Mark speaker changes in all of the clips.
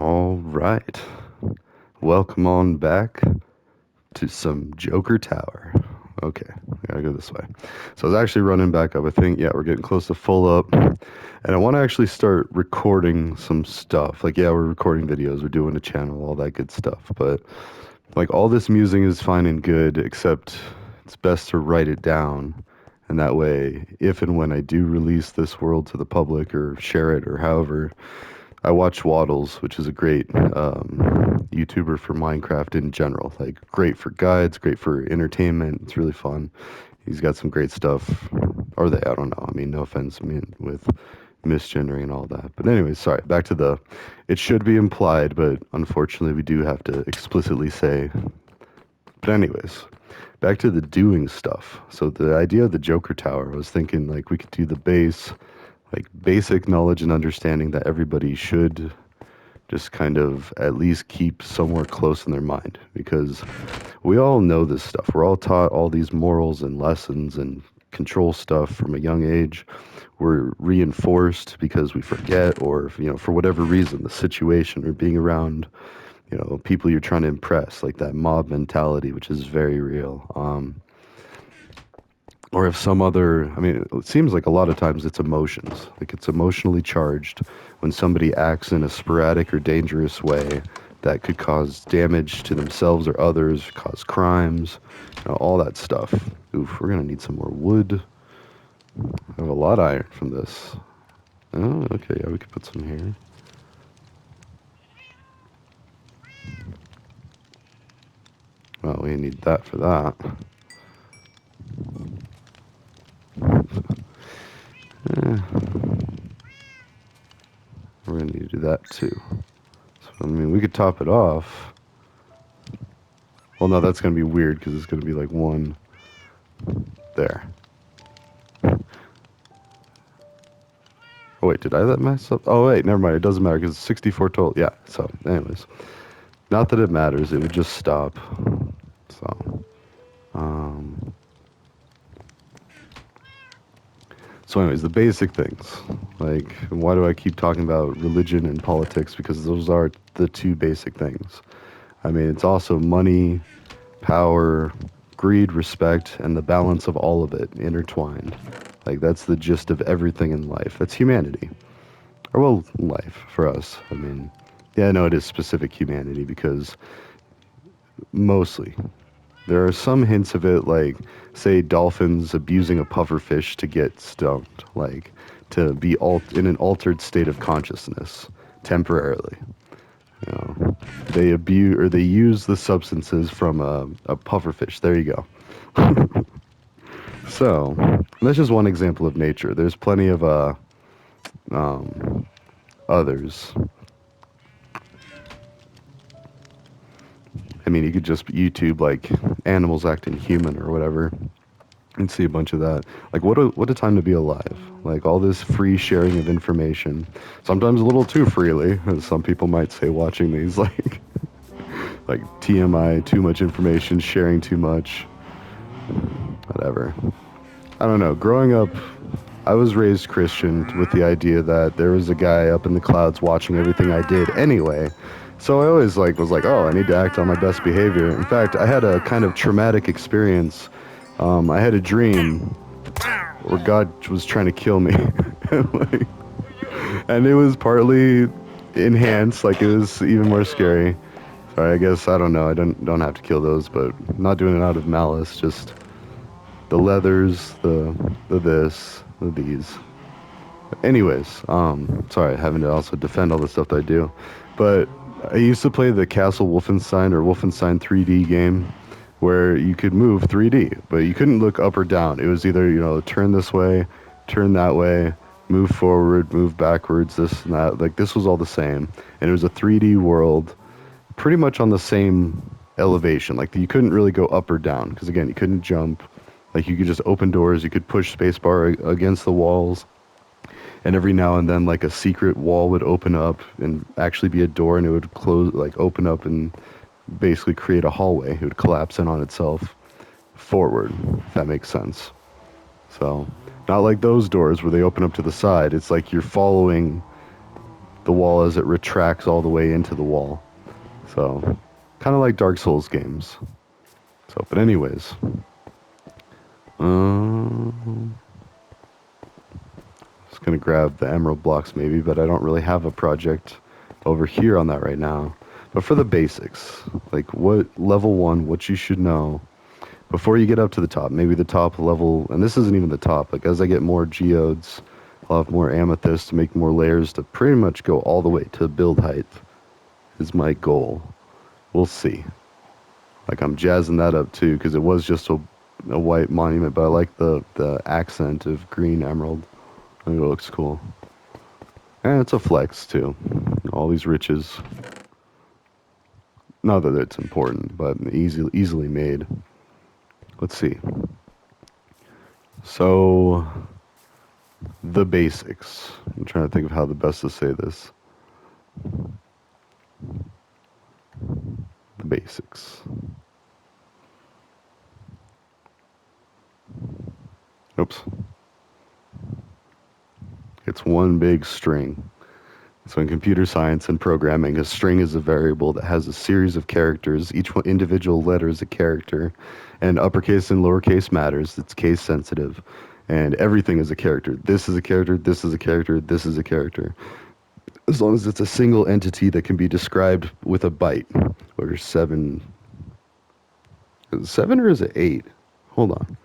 Speaker 1: All right. Welcome on back to some Joker Tower. Okay, I gotta go this way. So I was actually running back up. I think, yeah, we're getting close to full up. And I want to actually start recording some stuff. Like, yeah, we're recording videos, we're doing a channel, all that good stuff. But, like, all this musing is fine and good, except it's best to write it down. And that way, if and when I do release this world to the public or share it or however, I watch Waddles, which is a great YouTuber for Minecraft in general. Like, great for guides, great for entertainment. It's really fun. He's got some great stuff. Or they, I don't know. I mean, no offense, I mean, with misgendering and all that. But anyways, sorry. Back to the, it should be implied, but unfortunately we do have to explicitly say. But anyways, back to the doing stuff. So the idea of the Joker Tower, I was thinking like we could do the base, like basic knowledge and understanding that everybody should just kind of at least keep somewhere close in their mind, because we all know this stuff. We're all taught all these morals and lessons and control stuff from a young age. We're reinforced because we forget, or for whatever reason, the situation or being around people you're trying to impress, like that mob mentality, which is very real. Or if some other, I mean, it seems like a lot of times it's emotions. Like, it's emotionally charged when somebody acts in a sporadic or dangerous way that could cause damage to themselves or others, cause crimes, all that stuff. Oof, we're gonna need some more wood. I have a lot of iron from this. Oh, okay, yeah, we could put some here. Well, we need that for that. Eh, we're gonna need to do that too. So, I mean, we could top it off. Well, no, that's gonna be weird because it's gonna be like one there. Oh wait, did I that mess up? Oh wait, never mind. It doesn't matter because it's 64 total. Yeah. So, anyways, not that it matters. It would just stop. So, um, so anyways, the basic things. Like, why do I keep talking about religion and politics? Because those are the two basic things. I mean, it's also money, power, greed, respect, and the balance of all of it intertwined. Like, that's the gist of everything in life. That's humanity. Or, well, life for us. I mean, yeah, no, it is specific humanity because mostly there are some hints of it, like, say, dolphins abusing a pufferfish to get stumped, like, to be in an altered state of consciousness temporarily. You know, they abuse or they use the substances from a pufferfish. There you go. So that's just one example of nature. There's plenty of others. I mean, you could just YouTube like animals acting human or whatever, and see a bunch of that. Like, what a time to be alive. Like, all this free sharing of information, sometimes a little too freely, as some people might say watching these, like TMI, too much information, sharing too much, whatever. I don't know. Growing up, I was raised Christian with the idea that there was a guy up in the clouds watching everything I did anyway. So I always was like, oh, I need to act on my best behavior. In fact, I had a kind of traumatic experience. I had a dream where God was trying to kill me, like, and it was partly enhanced, like it was even more scary. Sorry, I guess I don't know. I don't have to kill those, but I'm not doing it out of malice. Just the leathers, the this, the these. Anyways, sorry, having to also defend all the stuff that I do. But I used to play the Castle Wolfenstein or Wolfenstein 3D game where you could move 3D, but you couldn't look up or down. It was either, turn this way, turn that way, move forward, move backwards, this and that. Like, this was all the same. And it was a 3D world pretty much on the same elevation. Like, you couldn't really go up or down because, again, you couldn't jump. Like, you could just open doors, you could push spacebar against the walls, and every now and then, like, a secret wall would open up and actually be a door, and it would close, like, open up and basically create a hallway. It would collapse in on itself forward, if that makes sense. So, not like those doors where they open up to the side. It's like you're following the wall as it retracts all the way into the wall. So, kind of like Dark Souls games. So, but anyways, um, just gonna grab the emerald blocks maybe, but I don't really have a project over here on that right now. But for the basics, like what level one, what you should know before you get up to the top, maybe the top level, and this isn't even the top, like as I get more geodes, I'll have more amethyst to make more layers to pretty much go all the way to build height is my goal. We'll see. Like I'm jazzing that up too, because it was just a white monument, but I like the accent of green emerald. I think it looks cool. And it's a flex too. All these riches. Not that it's important, but easily made. Let's see. So the basics. I'm trying to think of how the best to say this. The basics. Oops. It's one big string. So in computer science and programming, a string is a variable that has a series of characters. Each one, individual letter is a character, and uppercase and lowercase matters. It's case sensitive, and everything is a character. This is a character. This is a character. This is a character. As long as it's a single entity that can be described with a byte, or seven. Is it seven or is it eight? Hold on.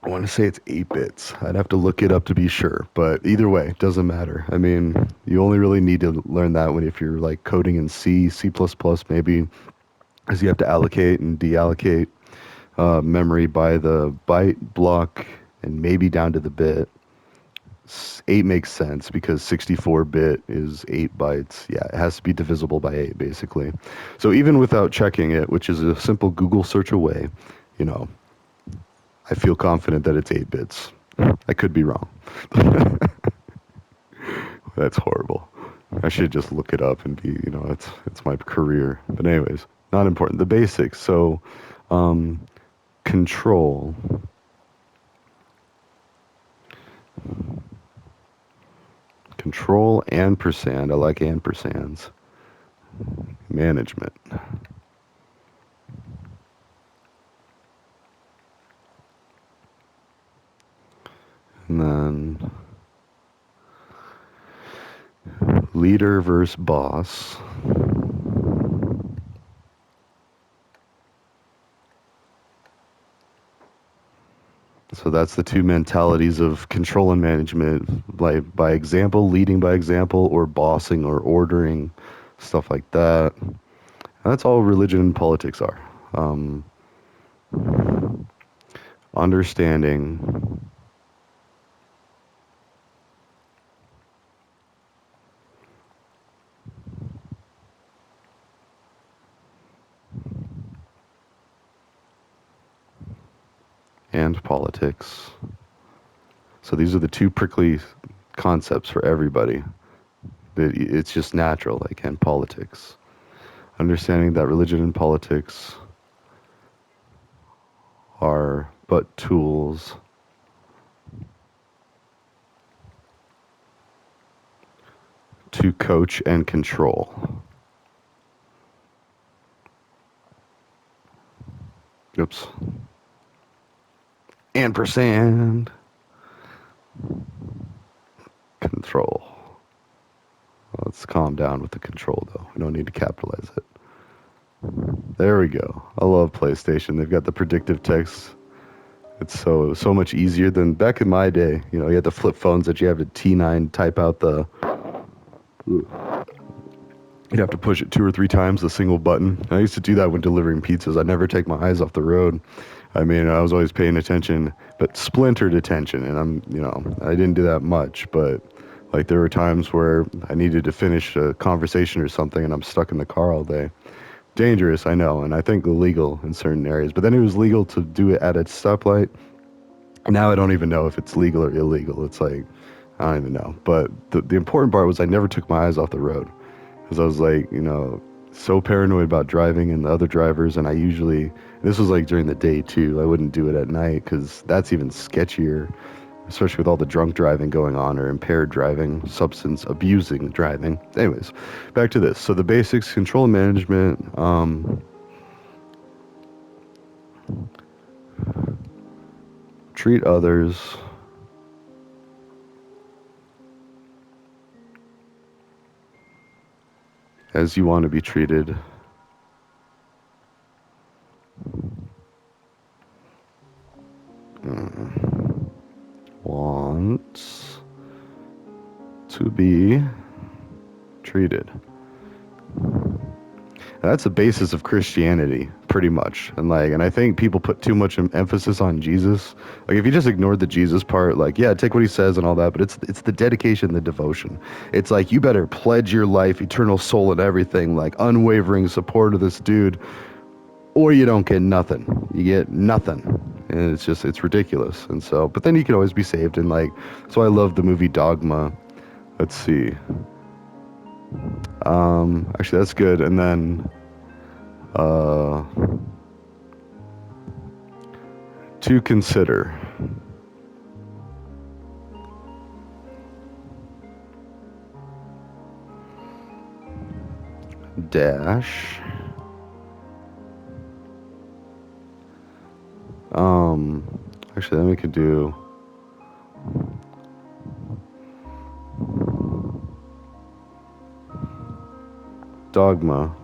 Speaker 1: I want to say it's 8 bits. I'd have to look it up to be sure, but either way, it doesn't matter. I mean, you only really need to learn that when if you're like coding in C, C++ maybe, because you have to allocate and deallocate memory by the byte, block, and maybe down to the bit. 8 makes sense because 64-bit is 8 bytes. Yeah, it has to be divisible by 8, basically. So even without checking it, which is a simple Google search away, you know, I feel confident that it's 8 bits. I could be wrong. That's horrible. I should just look it up and be, it's my career. But anyways, not important. The basics. So, control. Control ampersand. I like ampersands. Management. And then leader versus boss. So that's the two mentalities of control and management, like by example, leading by example, or bossing or ordering, stuff like that. And that's all religion and politics are. Understanding and politics. So these are the two prickly concepts for everybody. It's just natural, like, and politics. Understanding that religion and politics are but tools to coach and control. Oops. Ampersand. Control. Let's calm down with the control, though. We don't need to capitalize it. There we go. I love PlayStation. They've got the predictive text. It's so much easier than back in my day. You had the flip phones that you have to T9 type out the. You'd have to push it 2 or 3 times the single button. I used to do that when delivering pizzas. I'd never take my eyes off the road. I mean, I was always paying attention, but splintered attention. And I didn't do that much, but like there were times where I needed to finish a conversation or something and I'm stuck in the car all day. Dangerous, I know, and I think illegal in certain areas. But then it was legal to do it at a stoplight. Now I don't even know if it's legal or illegal. It's like, I don't even know. But the important part was I never took my eyes off the road. Because I was like, so paranoid about driving and the other drivers. And this was like during the day too. I wouldn't do it at night because that's even sketchier. especially with all the drunk driving going on or impaired driving, substance abusing driving. Anyways, back to this. So the basics: control and management. Treat others as you want to be treated. Wants to be treated. And that's the basis of Christianity, pretty much. And I think people put too much emphasis on Jesus. Like, if you just ignored the Jesus part, like, yeah, take what he says and all that, but it's the dedication, the devotion. It's like, you better pledge your life, eternal soul, and everything, like unwavering support of this dude, or you don't get nothing. You get nothing. And it's ridiculous. And so, but then you can always be saved. And like, so I love the movie Dogma. Let's see. Actually, that's good. And then, to consider. Dash. Actually, then we could do Dogma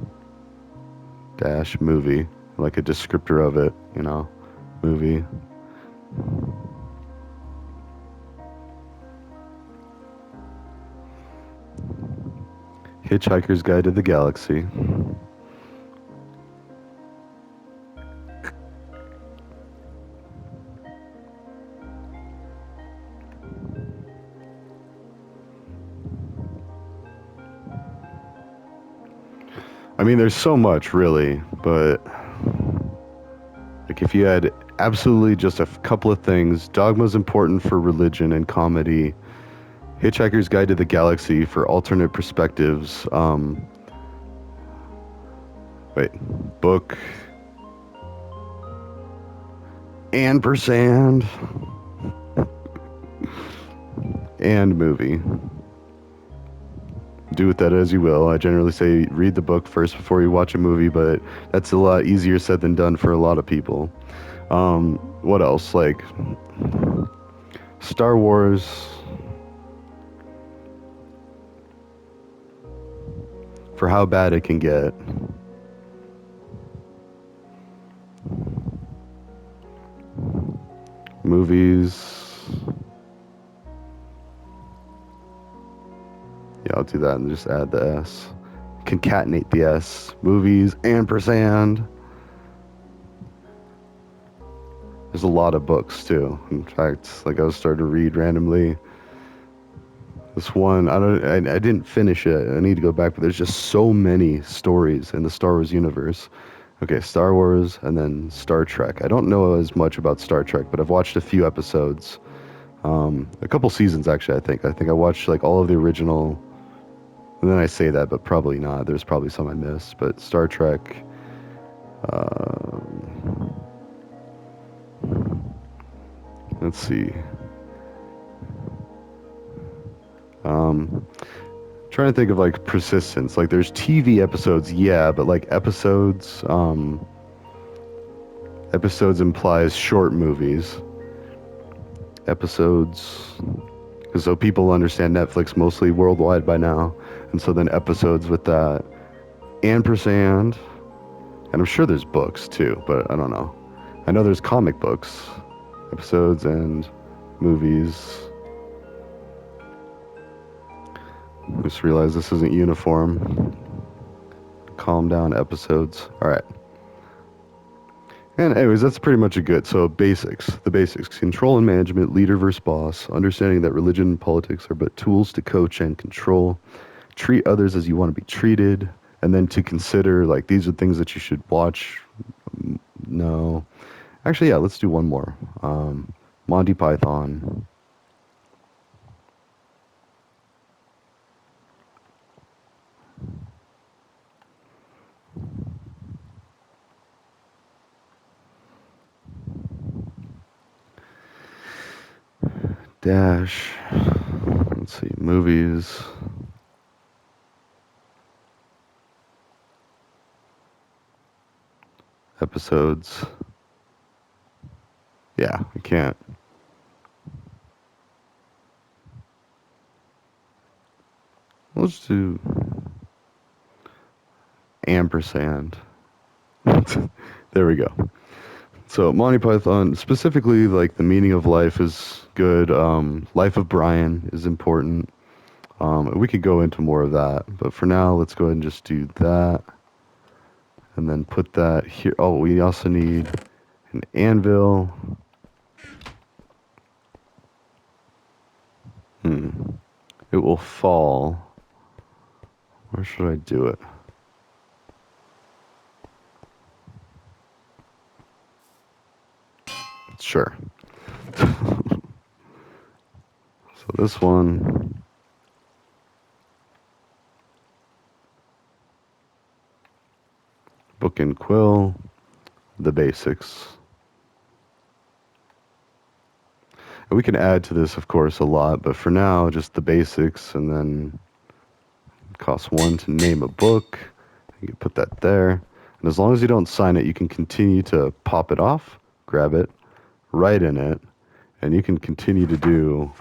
Speaker 1: dash movie, like a descriptor of it, movie. Hitchhiker's Guide to the Galaxy. I mean, there's so much, really, but like, if you had absolutely just a couple of things: Dogma's important for religion and comedy. Hitchhiker's Guide to the Galaxy for alternate perspectives. Book. Ampersand. And movie. Do with that as you will. I generally say read the book first before you watch a movie, but that's a lot easier said than done for a lot of people. What else? Like Star Wars. For how bad it can get. Movies. Yeah, I'll do that and just add the S. Concatenate the S. Movies, ampersand. There's a lot of books too. In fact, like, I was starting to read randomly. This one, I didn't finish it. I need to go back, but there's just so many stories in the Star Wars universe. Okay, Star Wars and then Star Trek. I don't know as much about Star Trek, but I've watched a few episodes. A couple seasons, actually, I think. I think I watched like all of the original, and then I say that, but probably not. There's probably some I missed. But Star Trek, let's see. Trying to think of like persistence. Like, there's TV episodes, yeah, but like episodes implies short movies. Episodes, because so people understand Netflix mostly worldwide by now, and so then episodes with that. Ampersand, and I'm sure there's books too, but I don't know. I know there's comic books, episodes, and movies. Just realized this isn't uniform. Calm down, episodes. All right. And anyways, that's pretty much a good. So basics, the basics: control and management, leader versus boss, understanding that religion and politics are but tools to coach and control, treat others as you want to be treated, and then to consider, like, these are things that you should watch. No. Actually, yeah, let's do one more. Monty Python. Dash. Let's see, movies, episodes. Yeah, we can't. Let's do ampersand. There we go. So Monty Python, specifically, like the meaning of life is good. Life of Brian is important. We could go into more of that, but for now, let's go ahead and just do that, and then put that here. Oh, we also need an anvil. Hmm. It will fall. Where should I do it? Sure. So this one, book and quill, the basics. And we can add to this, of course, a lot, but for now, just the basics, and then it costs 1 to name a book. You can put that there. And as long as you don't sign it, you can continue to pop it off, grab it, write in it, and you can continue to do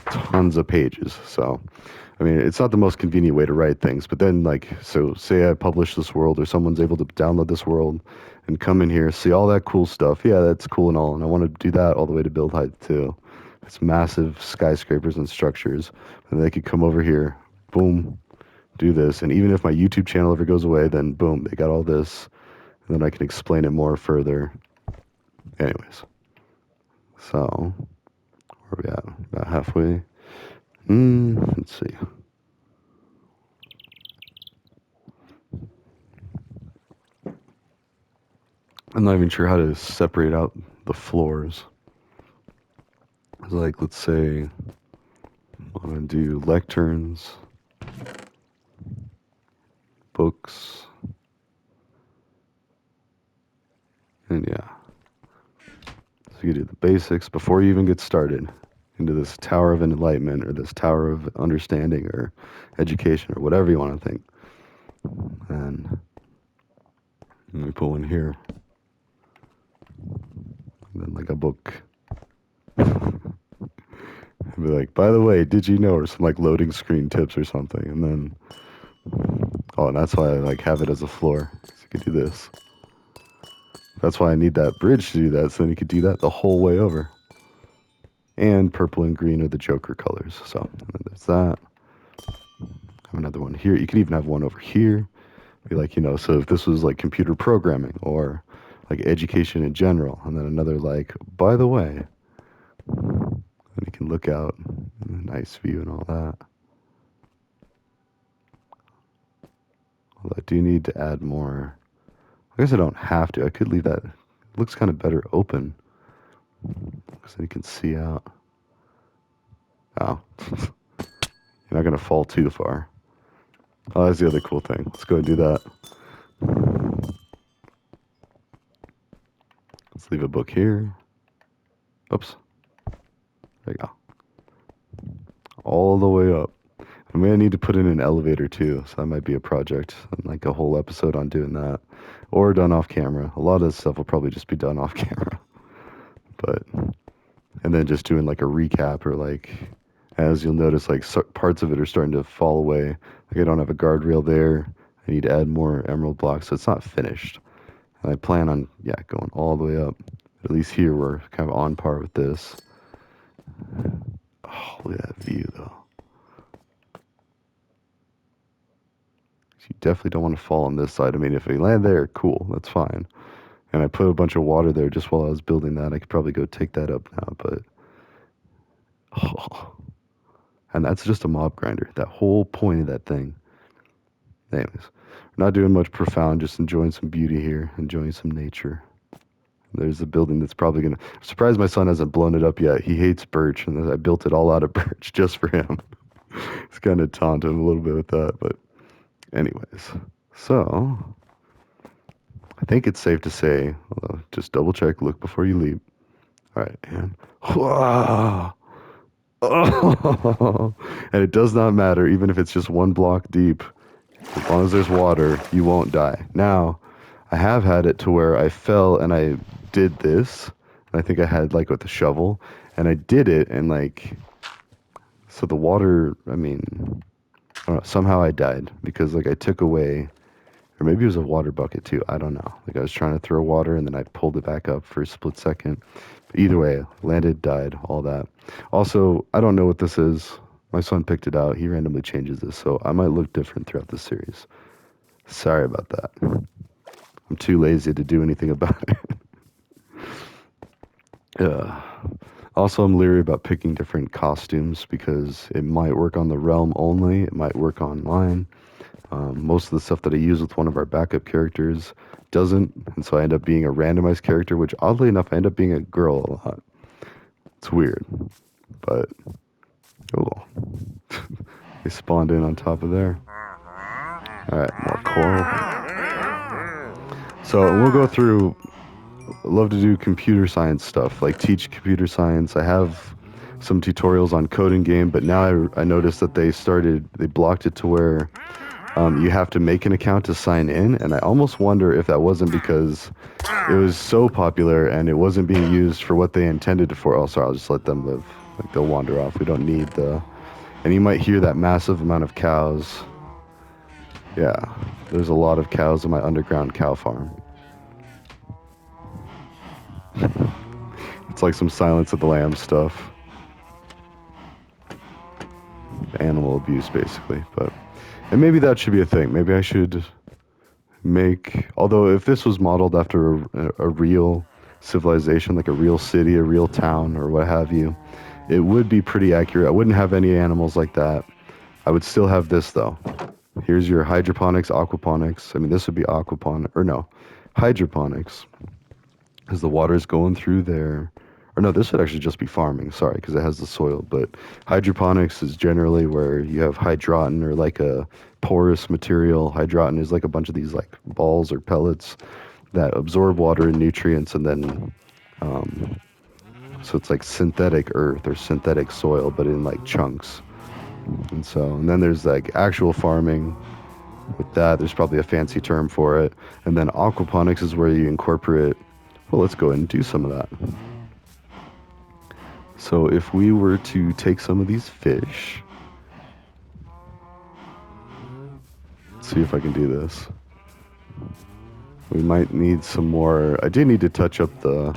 Speaker 1: tons of pages. So, I mean, it's not the most convenient way to write things, but then, like, so say I publish this world, or someone's able to download this world and come in here, see all that cool stuff. Yeah, that's cool and all, and I want to do that all the way to build height too. It's massive skyscrapers and structures, and they could come over here, boom, do this, and even if my YouTube channel ever goes away, then boom, they got all this, and then I can explain it more further. Anyways, so where are we at? About halfway. Let's see. I'm not even sure how to separate out the floors. Like, let's say I want to do lecterns, books, and yeah. So you do the basics before you even get started into this tower of enlightenment, or this tower of understanding, or education, or whatever you want to think. And let me put one here. And then like a book. And be like, by the way, did you know, or some like loading screen tips or something. And then, oh, and that's why I like have it as a floor. So you could do this. That's why I need that bridge to do that, so then you could do that the whole way over. And purple and green are the Joker colors. So there's that. Have another one here. You can even have one over here. Be like, so if this was like computer programming or like education in general, and then another like, by the way, and you can look out, nice view and all that. Although I do need to add more. I guess I don't have to. I could leave that. It looks kind of better open, because then you can see out. Oh, you're not gonna fall too far. Oh, that's the other cool thing. Let's go and do that. Let's leave a book here. Oops. There you go. All the way up. I'm gonna need to put in an elevator too, so that might be a project, like a whole episode on doing that, or done off camera. A lot of this stuff will probably just be done off camera, but and then just doing like a recap, or like, as you'll notice, like parts of it are starting to fall away. Like I don't have a guardrail there. I need to add more emerald blocks, so it's not finished. And I plan on going all the way up. At least here we're kind of on par with this. Oh, look at that view though. You definitely don't want to fall on this side. I mean, if we land there, cool, that's fine. And I put a bunch of water there just while I was building that. I could probably go take that up now, but oh. And that's just a mob grinder. That whole point of that thing. Anyways, not doing much profound, just enjoying some beauty here, enjoying some nature. There's a building that's probably gonna. I'm surprised my son hasn't blown it up yet. He hates birch, and I built it all out of birch just for him. It's kind of taunt him a little bit with that, but anyways. So I think it's safe to say, just double check, look before you leap. All right, and whoa, Oh, and it does not matter, even if it's just one block deep. As long as there's water, you won't die. Now, I have had it to where I fell and I did this. And I think I had like with a shovel, and I did it, and like, so the water, I mean, I don't know, somehow I died because like I took away, or maybe it was a water bucket too. I don't know. Like I was trying to throw water and then I pulled it back up for a split second. But either way, landed, died, all that. Also, I don't know what this is. My son picked it out. He randomly changes this, so I might look different throughout the series. Sorry about that. I'm too lazy to do anything about it. Also, I'm leery about picking different costumes because it might work on the realm only. It might work online. Most of the stuff that I use with one of our backup characters doesn't, and so I end up being a randomized character, which oddly enough, I end up being a girl a lot. It's weird, but oh well. They spawned in on top of there. Alright, more coral. So we'll go through, I love to do computer science stuff, like teach computer science. I have some tutorials on coding game, but now I noticed that they blocked it to where you have to make an account to sign in, and I almost wonder if that wasn't because it was so popular and it wasn't being used for what they intended it for. Oh, sorry, I'll just let them live. Like, they'll wander off. We don't need the... And you might hear that massive amount of cows. Yeah, there's a lot of cows in my underground cow farm. It's like some Silence of the Lambs stuff. Animal abuse, basically. And maybe that should be a thing. Maybe I should make... Although, if this was modeled after a real civilization, like a real city, a real town, or what have you, it would be pretty accurate. I wouldn't have any animals like that. I would still have this, though. Here's your hydroponics, aquaponics. I mean, this would be aquaponics, or no, hydroponics. Because the water's going through there. Or no, this would actually just be farming, sorry, because it has the soil. But hydroponics is generally where you have hydroton, or like a porous material. Hydroton is like a bunch of these like balls or pellets that absorb water and nutrients, and then so it's like synthetic earth or synthetic soil, but in like chunks. And then there's like actual farming. With that, there's probably a fancy term for it. And then aquaponics is where you incorporate... Well, let's go ahead and do some of that. So if we were to take some of these fish... Let's see if I can do this. We might need some more... I do need to touch up the...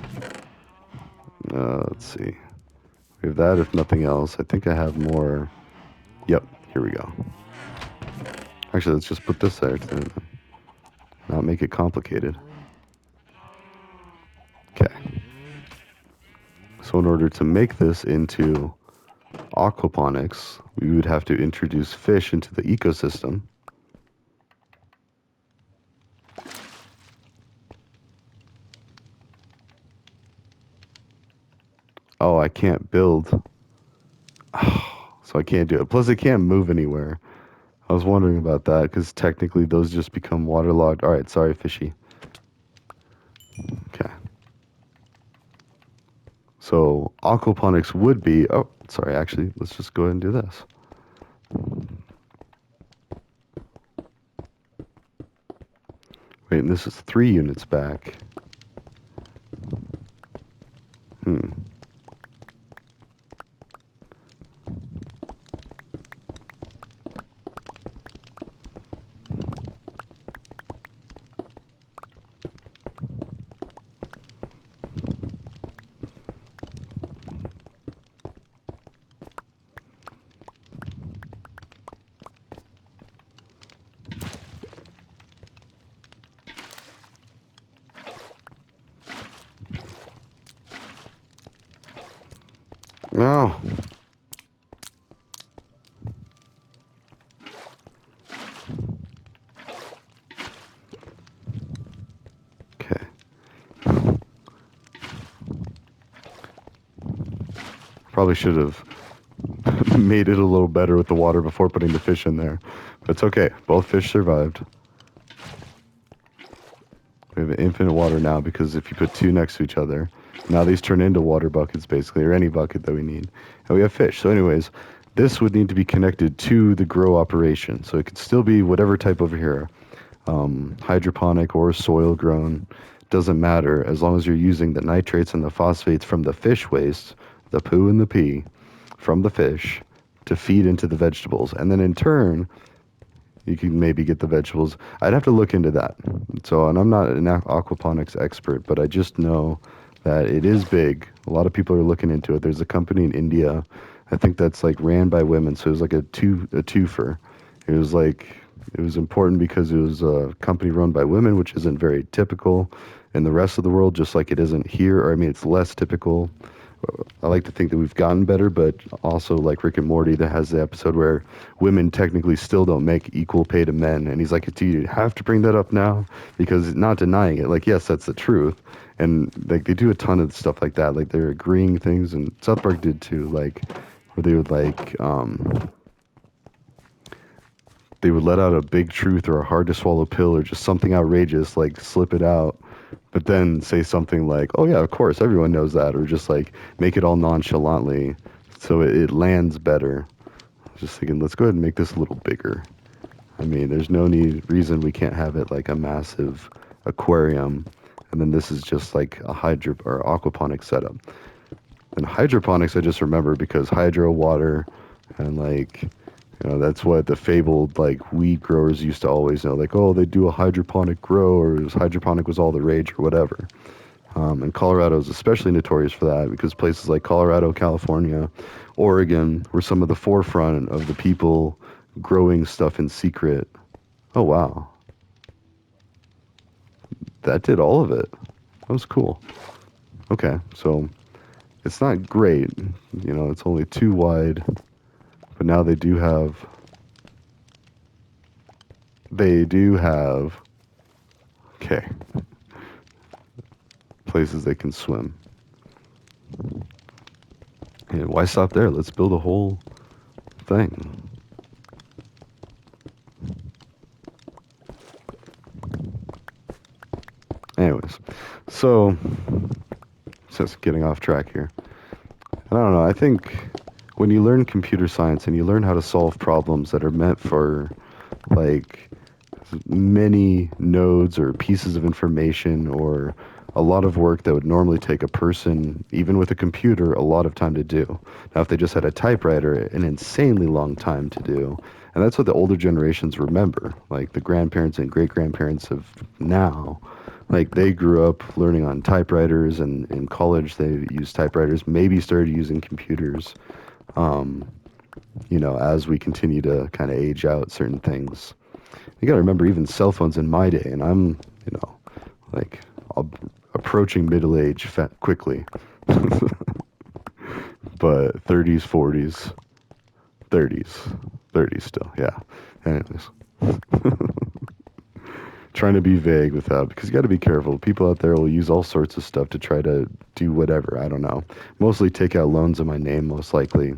Speaker 1: let's see. We have that, if nothing else. I think I have more... Yep, here we go. Actually, let's just put this there to not make it complicated. Okay. So in order to make this into aquaponics, we would have to introduce fish into the ecosystem. Oh, I can't build. Oh, so I can't do it. Plus, it can't move anywhere. I was wondering about that, because technically those just become waterlogged. Alright, sorry, fishy. Okay. So, aquaponics would be... Oh, sorry, actually, let's just go ahead and do this. Wait, and this is 3 units back. No. Okay. Probably should have made it a little better with the water before putting the fish in there. But it's okay. Both fish survived. We have infinite water now, because if you put 2 next to each other, Now these turn into water buckets, basically, or any bucket that we need. And we have fish. So anyways, this would need to be connected to the grow operation. So it could still be whatever type over here, hydroponic or soil grown, doesn't matter as long as you're using the nitrates and the phosphates from the fish waste, the poo and the pee from the fish to feed into the vegetables. And then in turn, you can maybe get the vegetables. I'd have to look into that. So, and I'm not an aquaponics expert, but I just know that it is big. A lot of people are looking into it. There's a company in India, I think that's like ran by women. So it was like a twofer. It was like, it was important because it was a company run by women, which isn't very typical in the rest of the world, just like it isn't here. Or I mean, it's less typical. I like to think that we've gotten better, but also like Rick and Morty that has the episode where women technically still don't make equal pay to men. And he's like, do you have to bring that up now? Because not denying it, like, yes, that's the truth. And like they do a ton of stuff like that. Like they're agreeing things, and South Park did too. Like where they would let out a big truth or a hard to swallow pill or just something outrageous, like slip it out, but then say something like, oh yeah, of course, everyone knows that, or just like make it all nonchalantly so it lands better. Just thinking, let's go ahead and make this a little bigger. I mean, there's no reason we can't have it like a massive aquarium, and then this is just like a hydro or aquaponic setup. And hydroponics, I just remember because hydro water, and like, you know, that's what the fabled like weed growers used to always know. Like, oh, they do a hydroponic grow, or hydroponic was all the rage, or whatever. And Colorado is especially notorious for that because places like Colorado, California, Oregon were some of the forefront of the people growing stuff in secret. Oh wow, that did all of it. That was cool. Okay, so it's not great, you know, it's only 2 wide, but now they do have, okay, places they can swim. And why stop there? Let's build a whole thing. Anyways, so just getting off track here. And I don't know, I think when you learn computer science and you learn how to solve problems that are meant for like many nodes or pieces of information or a lot of work that would normally take a person, even with a computer, a lot of time to do. Now, if they just had a typewriter, an insanely long time to do. And that's what the older generations remember. Like the grandparents and great grandparents of now, like they grew up learning on typewriters, and in college they used typewriters, maybe started using computers. Um, you know, as we continue to kind of age out certain things. You gotta remember, even cell phones in my day, and I'm, you know, like approaching middle age quickly, but 30s, 40s, 30s, 30s still, yeah. Anyways, trying to be vague with that because you got to be careful. People out there will use all sorts of stuff to try to do whatever. I don't know. Mostly take out loans in my name, most likely.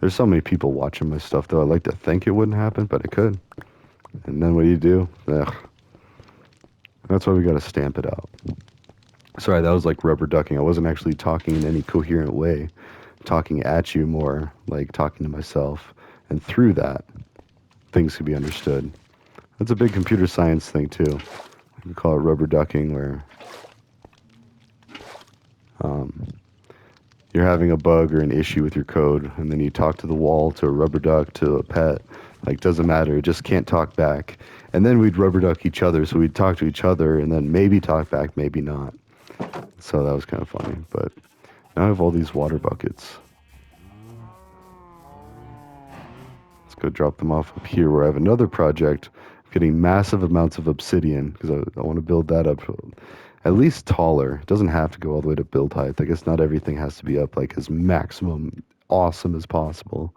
Speaker 1: There's so many people watching my stuff, though. I like to think it wouldn't happen, but it could. And then what do? Ugh. That's why we got to stamp it out. Sorry, that was like rubber ducking. I wasn't actually talking in any coherent way. Talking at you more, like talking to myself. And through that, things could be understood. That's a big computer science thing, too. We call it rubber ducking, where um, you're having a bug or an issue with your code, and then you talk to the wall, to a rubber duck, to a pet. Like, doesn't matter. It just can't talk back. And then we'd rubber duck each other, so we'd talk to each other, and then maybe talk back, maybe not. So that was kind of funny. But now I have all these water buckets. Let's go drop them off up here, where I have another project getting massive amounts of obsidian, because I want to build that up at least taller. It doesn't have to go all the way to build height. I guess not everything has to be up like as maximum awesome as possible.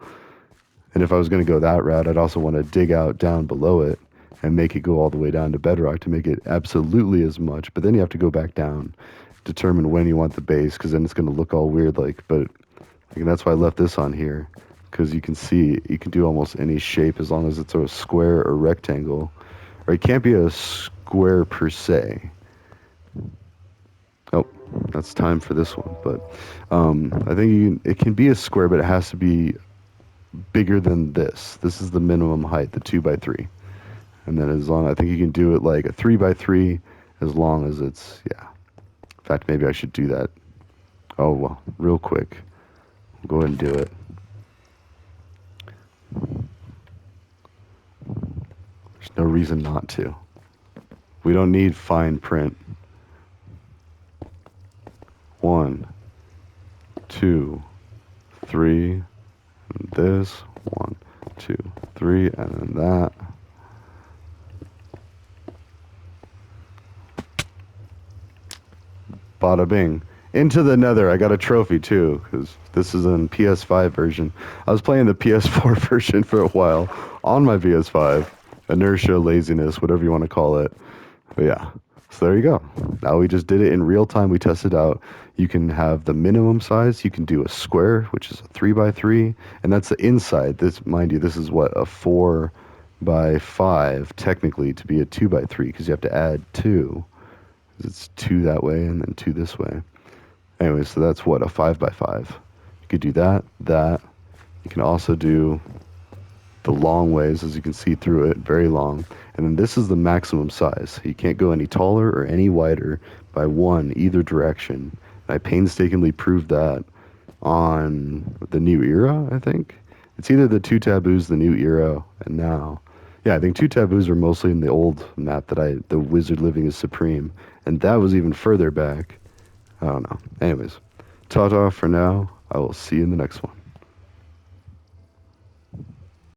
Speaker 1: And if I was going to go that route, I'd also want to dig out down below it and make it go all the way down to bedrock to make it absolutely as much. But then you have to go back down, determine when you want the base, because then it's going to look all weird. But that's why I left this on here, because you can see you can do almost any shape as long as it's a square or rectangle. Or it can't be a square per se. Oh, that's time for this one. But I think it can be a square, but it has to be bigger than this. This is the minimum height, the 2x3. And then as long, I think you can do it like a 3x3 as long as it's, yeah. In fact, maybe I should do that. Oh, well, real quick. Go ahead and do it. There's no reason not to. We don't need fine print. 1, 2, 3, and this. 1, 2, 3, and then that. Bada bing. Into the Nether. I got a trophy too, because this is in PS5 version. I was playing the PS4 version for a while on my PS5. Inertia, laziness, whatever you want to call it. But yeah, so there you go. Now we just did it in real time. We tested out. You can have the minimum size. You can do a square, which is a 3x3, and that's the inside. This, mind you, this is what, a 4x5 technically to be a 2x3, because you have to add 2. It's 2 that way and then 2 this way. Anyway, so that's what, a 5x5. You could do that, that. You can also do the long ways, as you can see through it, very long. And then this is the maximum size. You can't go any taller or any wider by 1 either direction. And I painstakingly proved that on the New Era, I think. It's either the 2 taboos, the New Era, and now. Yeah, I think 2 taboos are mostly in the old map the Wizard Living is Supreme. And that was even further back. I don't know. Anyways, ta-ta for now. I will see you in the next one.